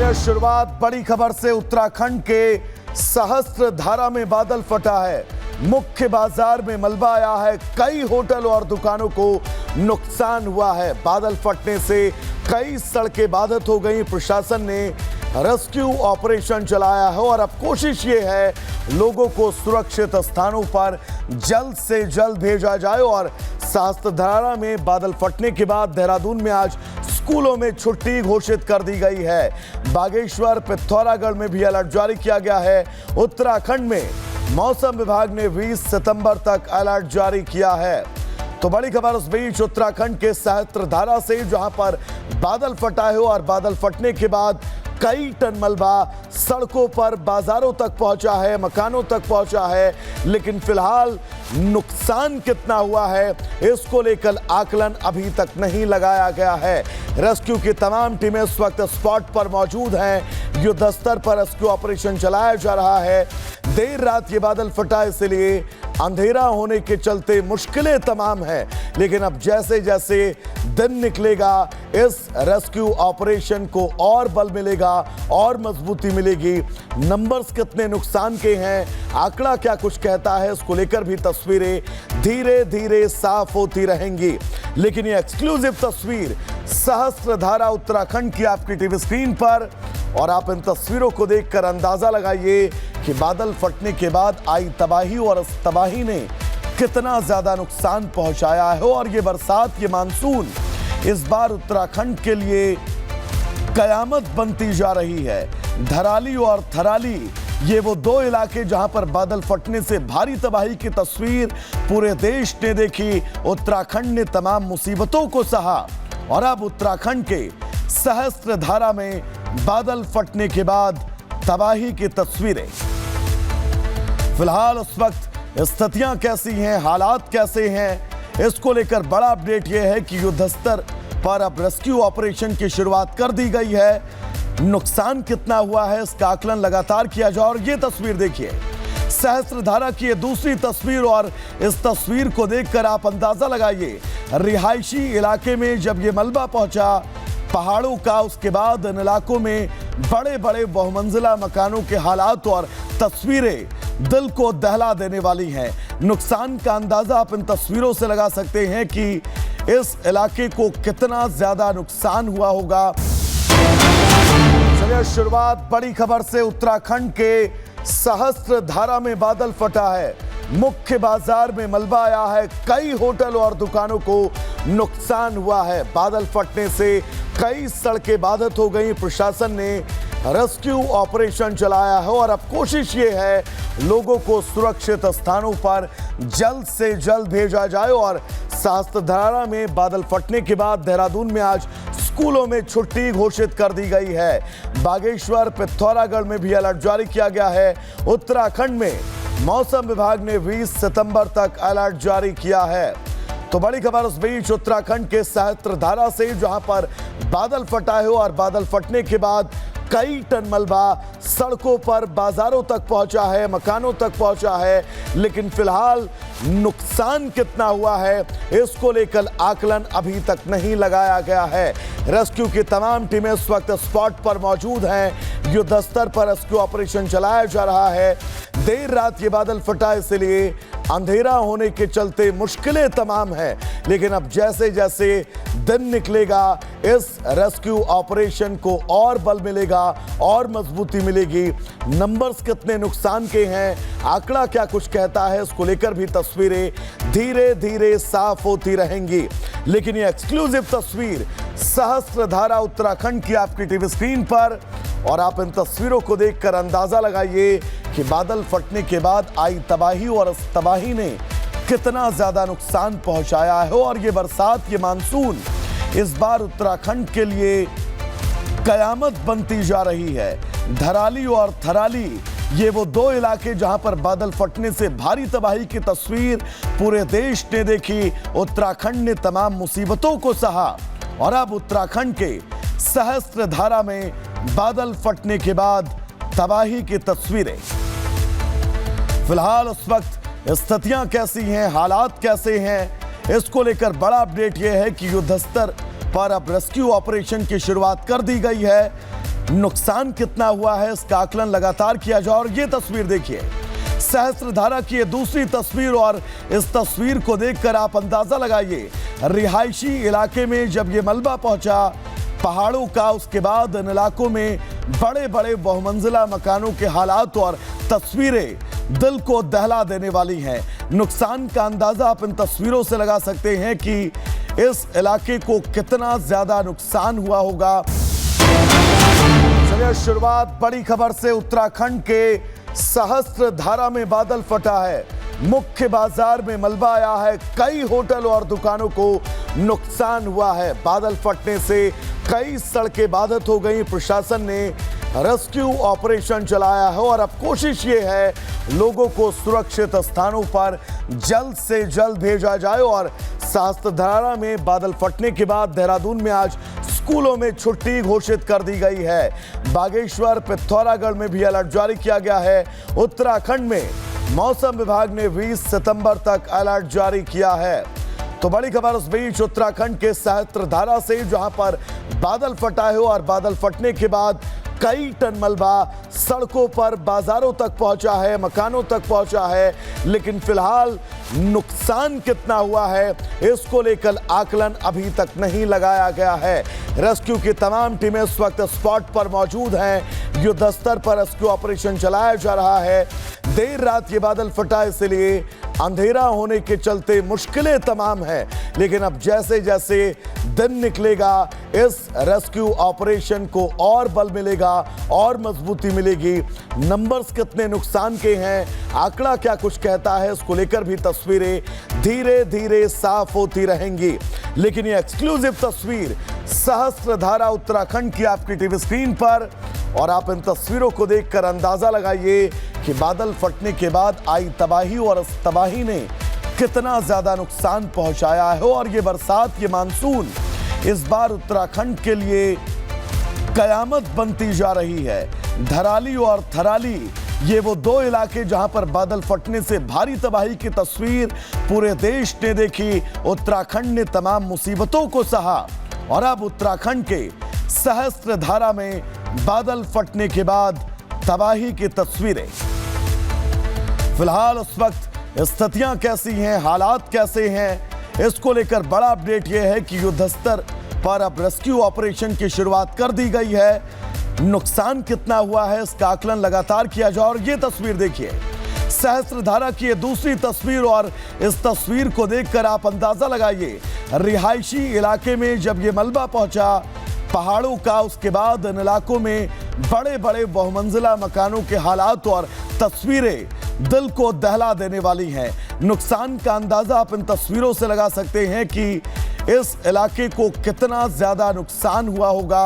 चलिए शुरुआत बड़ी खबर से। उत्तराखंड के सहस्त्रधारा में बादल फटा है। मुख्य बाजार में मलबा आया है। कई होटल और दुकानों को नुकसान हुआ है। बादल फटने से कई सड़कें बाधित हो गई। प्रशासन ने रेस्क्यू ऑपरेशन चलाया है और अब कोशिश ये है लोगों को सुरक्षित स्थानों पर जल्द से जल्द भेजा जाए। और सहस्त्रधारा में बादल फटने के बाद देहरादून में आज स्कूलों में छुट्टी घोषित कर दी गई है। बागेश्वर, पिथौरागढ़ में भी अलर्ट जारी किया गया है। उत्तराखंड में मौसम विभाग ने 20 सितंबर तक अलर्ट जारी किया है। तो बड़ी खबर उस बीच उत्तराखंड के सहस्त्रधारा से, जहां पर बादल फटा है और बादल फटने के बाद कई टन मलबा सड़कों पर, बाजारों तक पहुंचा है, मकानों तक पहुंचा है। लेकिन फिलहाल नुकसान कितना हुआ है इसको लेकर आकलन अभी तक नहीं लगाया गया है। रेस्क्यू की तमाम टीमें इस वक्त स्पॉट पर मौजूद हैं। युद्ध स्तर पर रेस्क्यू ऑपरेशन चलाया जा रहा है। देर रात ये बादल फटा, इसलिए अंधेरा होने के चलते मुश्किलें तमाम हैं। लेकिन अब जैसे जैसे दिन निकलेगा इस रेस्क्यू ऑपरेशन को और बल मिलेगा और मजबूती मिलेगी। नंबर्स कितने नुकसान के हैं, आंकड़ा क्या कुछ कहता है, इसको लेकर भी तस्वीरें धीरे धीरे साफ होती रहेंगी। लेकिन ये एक्सक्लूसिव तस्वीर सहस्त्रधारा उत्तराखंड की आपकी टीवी स्क्रीन पर, और आप इन तस्वीरों को देखकर अंदाजा लगाइए कि बादल फटने के बाद आई तबाही और इस तबाही ने कितना ज्यादा नुकसान पहुंचाया है। और ये बरसात, ये मानसून इस बार उत्तराखंड के लिए कयामत बनती जा रही है। धराली और थराली, ये वो दो इलाके जहां पर बादल फटने से भारी तबाही की तस्वीर पूरे देश ने देखी। उत्तराखंड ने तमाम मुसीबतों को सहा और अब उत्तराखंड के सहस्त्रधारा में बादल फटने के बाद तबाही की तस्वीरें। फिलहाल उस वक्त स्थितियां कैसी हैं, हालात कैसे हैं, इसको लेकर बड़ा अपडेट यह है कि युद्ध स्तर पर अब रेस्क्यू ऑपरेशन की शुरुआत कर दी गई है। नुकसान कितना हुआ है इसका आकलन लगातार किया जाए। और ये तस्वीर देखिए, सहस्त्रधारा की ये दूसरी तस्वीर, और इस तस्वीर को देखकर आप अंदाजा लगाइए रिहायशी इलाके में जब ये मलबा पहुंचा पहाड़ों का, उसके बाद इन इलाकों में बड़े बड़े बहुमंजिला मकानों के हालात और तस्वीरें दिल को दहला देने वाली हैं। नुकसान का अंदाजा आप इन तस्वीरों से लगा सकते हैं कि इस इलाके को कितना ज्यादा नुकसान हुआ होगा। चलिए शुरुआत बड़ी खबर से। उत्तराखंड के सहस्त्रधारा में बादल फटा है। मुख्य बाजार में मलबा आया है। कई होटल और दुकानों को नुकसान हुआ है। बादल फटने से कई सड़कें बाधित हो गई। प्रशासन ने रेस्क्यू ऑपरेशन चलाया है और अब कोशिश ये है लोगों को सुरक्षित स्थानों पर जल्द से जल्द भेजा जाए। और सहस्त्रधारा में बादल फटने के बाद देहरादून में आज स्कूलों में छुट्टी घोषित कर दी गई है। बागेश्वर, पिथौरागढ़ में भी अलर्ट जारी किया गया है। उत्तराखंड में मौसम विभाग ने 20 सितंबर तक अलर्ट जारी किया है। तो बड़ी खबर उस बीच उत्तराखंड के सहस्त्रधारा से, जहां पर बादल फटा है और बादल फटने के बाद कई टन मलबा सड़कों पर, बाजारों तक पहुंचा है, मकानों तक पहुंचा है। लेकिन फिलहाल नुकसान कितना हुआ है इसको लेकर आकलन अभी तक नहीं लगाया गया है। रेस्क्यू की तमाम टीमें इस वक्त स्पॉट पर मौजूद हैं। युद्ध स्तर पर रेस्क्यू ऑपरेशन चलाया जा रहा है। देर रात ये बादल फटा, इसलिए अंधेरा होने के चलते मुश्किलें तमाम हैं। लेकिन अब जैसे जैसे दिन निकलेगा इस रेस्क्यू ऑपरेशन को और बल मिलेगा और मजबूती मिलेगी। नंबर्स कितने नुकसान के हैं, आंकड़ा क्या कुछ कहता है, इसको लेकर भी तस्वीरें धीरे धीरे साफ होती रहेंगी। लेकिन ये एक्सक्लूसिव तस्वीर सहस्त्रधारा उत्तराखंड की आपकी टीवी स्क्रीन पर, और आप इन तस्वीरों को देखकर अंदाजा लगाइए कि बादल फटने के बाद आई तबाही और इस तबाही ने कितना ज्यादा नुकसान पहुंचाया है। और ये बरसात, ये मानसून इस बार उत्तराखंड के लिए कयामत बनती जा रही है। धराली और थराली, ये वो दो इलाके जहां पर बादल फटने से भारी तबाही की तस्वीर पूरे देश ने देखी। उत्तराखंड ने तमाम मुसीबतों को सहा और अब उत्तराखंड के सहस्त्रधारा में बादल फटने के बाद तबाही की तस्वीरें। फिलहाल उस वक्त स्थितियां कैसी हैं, हालात कैसे हैं, इसको लेकर बड़ा अपडेट यह है कि युद्ध स्तर पर अब रेस्क्यू ऑपरेशन की शुरुआत कर दी गई है। नुकसान कितना हुआ है इसका आकलन लगातार किया जाए। और ये तस्वीर देखिए, सहस्त्रधारा की ये दूसरी तस्वीर, और इस तस्वीर को देखकर आप अंदाजा लगाइए रिहायशी इलाके में जब ये मलबा पहुंचा पहाड़ों का, उसके बाद इन इलाकों में बड़े बड़े बहुमंजिला मकानों के हालात और तस्वीरें दिल को दहला देने वाली हैं। नुकसान का अंदाजा आप इन तस्वीरों से लगा सकते हैं कि इस इलाके को कितना ज्यादा नुकसान हुआ होगा। चलिए शुरुआत बड़ी खबर से। उत्तराखंड के सहस्त्रधारा में बादल फटा है, मुख्य बाजार में मलबा आया है, कई होटल और दुकानों को नुकसान हुआ है। बादल फटने से कई सड़कें बाधित हो गई। प्रशासन ने रेस्क्यू ऑपरेशन चलाया है और अब कोशिश ये है लोगों को सुरक्षित स्थानों पर जल्द से जल्द भेजा जाए। और सहस्त्रधारा में बादल फटने के बाद देहरादून में आज स्कूलों में छुट्टी घोषित कर दी गई है। बागेश्वर, पिथौरागढ़ में भी अलर्ट जारी किया गया है। उत्तराखंड में मौसम विभाग ने 20 सितंबर तक अलर्ट जारी किया है। तो बड़ी खबर उस बीच उत्तराखंड के सहस्त्रधारा से, जहां पर बादल फटा है और बादल फटने के बाद कई टन मलबा सड़कों पर, बाजारों तक पहुंचा है, मकानों तक पहुंचा है। लेकिन फिलहाल नुकसान कितना हुआ है इसको लेकर आकलन अभी तक नहीं लगाया गया है। रेस्क्यू की तमाम टीमें इस वक्त स्पॉट पर मौजूद हैं। युद्ध स्तर पर रेस्क्यू ऑपरेशन चलाया जा रहा है। देर रात ये बादल फटा, इसलिए अंधेरा होने के चलते मुश्किलें तमाम हैं। लेकिन अब जैसे जैसे दिन निकलेगा इस रेस्क्यू ऑपरेशन को और बल मिलेगा और मजबूती मिलेगी। नंबर्स कितने नुकसान के हैं, आंकड़ा क्या कुछ कहता है, इसको लेकर भी तस्वीरें धीरे धीरे साफ होती रहेंगी। लेकिन ये एक्सक्लूसिव तस्वीर सहस्त्रधारा उत्तराखंड की आपकी टीवी स्क्रीन पर, और आप इन तस्वीरों को देखकर अंदाजा लगाइए कि बादल फटने के बाद आई तबाही और इस तबाही ने कितना ज्यादा नुकसान पहुंचाया है। और ये बरसात, ये मानसून इस बार उत्तराखंड के लिए कयामत बनती जा रही है। धराली और थराली, ये वो दो इलाके जहां पर बादल फटने से भारी तबाही की तस्वीर पूरे देश ने देखी। उत्तराखंड ने तमाम मुसीबतों को सहा और अब उत्तराखंड के सहस्त्रधारा में बादल फटने के बाद तबाही की तस्वीरें। फिलहाल उस वक्त स्थितियां कैसी हैं, हालात कैसे हैं, इसको लेकर बड़ा अपडेट यह है कि युद्ध स्तर पर अब रेस्क्यू ऑपरेशन की शुरुआत कर दी गई है। नुकसान कितना हुआ है इसका आकलन लगातार किया जाए। और ये तस्वीर देखिए, सहस्त्रधारा की ये दूसरी तस्वीर, और इस तस्वीर को देखकर आप अंदाजा लगाइए रिहायशी इलाके में जब ये मलबा पहुंचा पहाड़ों का, उसके बाद इन इलाकों में बड़े बड़े बहुमंजिला मकानों के हालात और तस्वीरें दिल को दहला देने वाली हैं। नुकसान का अंदाजा आप इन तस्वीरों से लगा सकते हैं कि इस इलाके को कितना ज्यादा नुकसान हुआ होगा।